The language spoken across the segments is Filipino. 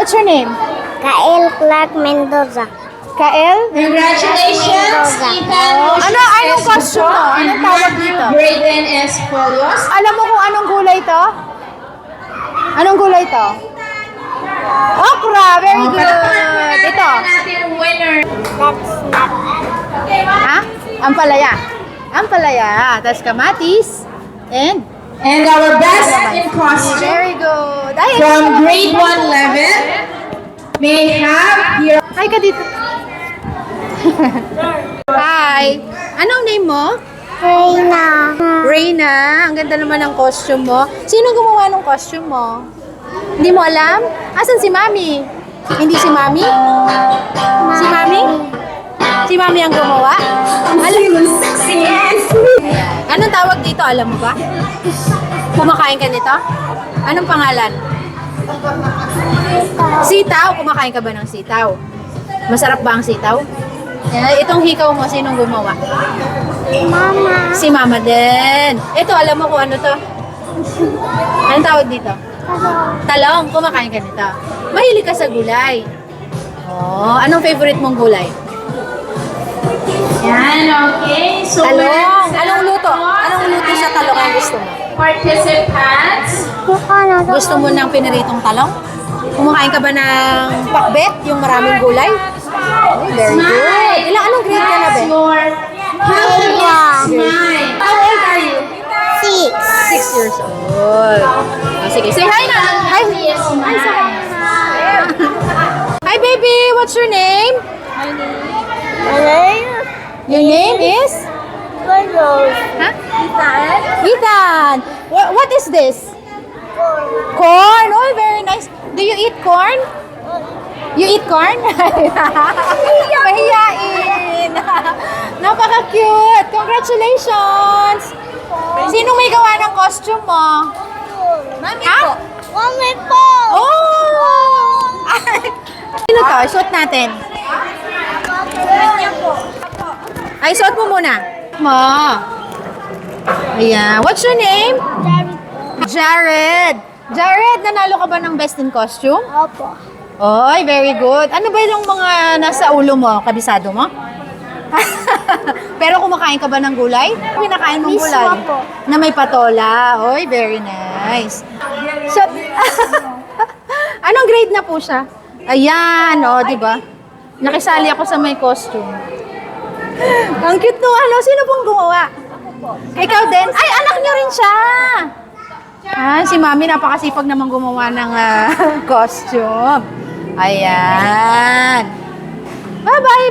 What's your name? Kael Clark Mendoza. Kael? Congratulations, Ethan. Anong costume mo? Anong tawag dito? Brayden S. Polios. Alam mo kung anong gulay to? Anong gulay to? Okra! Very good! Ito. Natin winner. That's not. Ha? Ampalaya. Ampalaya. Tapos kamatis. And? And our best in costume Very good. Ay, from grade 1 level may have here. Hi ka dito. Hi. Anong name mo? Reina. Reyna. Ang ganda naman ng costume mo. Sino gumawa ng costume mo? Hindi mo alam? Asan si Mami? Hindi si Mami? Si Mami? Si Mami ang gumawa? Anong tawag dito? Alam mo ba? Kumakain ka nito? Anong pangalan? Sitaw. Kumakain ka ba ng sitaw? Masarap ba ang sitaw? Itong hikaw mo, sinong gumawa? Mama. Si Mama din. Ito, alam mo kung ano to? Anong tawag dito? Talong. Kumakain ka nito. Mahilig ka sa gulay. Oh, anong favorite mong gulay? Yan, okay. So Talong. Anong luto? Anong luto sa talong ang gusto mo? participants. Gusto mo ng piniritong talong? Kumakain ka ba ng pakbet, yung maraming gulay? Oh, very good. Anong grade ka na, Be? Your smile. How old are you? 6 years old. Oh, sige, say hi na. Hi. Hi, sa Hi, baby. What's your name? Your name is? Huh? Ethan. What is this? Corn. Oh, very nice. Do you eat corn? You eat corn? Mahiyain. Napaka-cute. Congratulations. Sino may gawa ng costume mo? Mami Ha? po. Mami po. Oh! Sino to? Suot natin. Ay, suot mo muna. Mo. Ayan. What's your name? Jared. Jared, nanalo ka ba ng best in costume? Opo. Oy, very good. Ano ba yung mga nasa ulo mo? Kabisado mo? Pero kumakain ka ba ng gulay? Pinakain mong Mismo gulay? po. Na may patola. Oy, very nice. So, anong grade na po siya? Ayan, di ba? Nakisali ako sa may costume. Ang cute no, sino pong gumawa? Ikaw din? Ay, anak niyo rin siya! Si Mami napakasipag naman gumawa ng costume. Ayan. Bye-bye,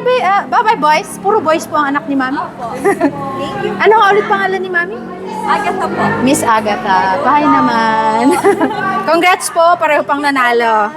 bye-bye boys. Puro boys po ang anak ni Mami. Ano nga ulit pangalan ni Mami? Agatha po. Miss Agatha. Bye naman. Congrats po, pareho pang nanalo.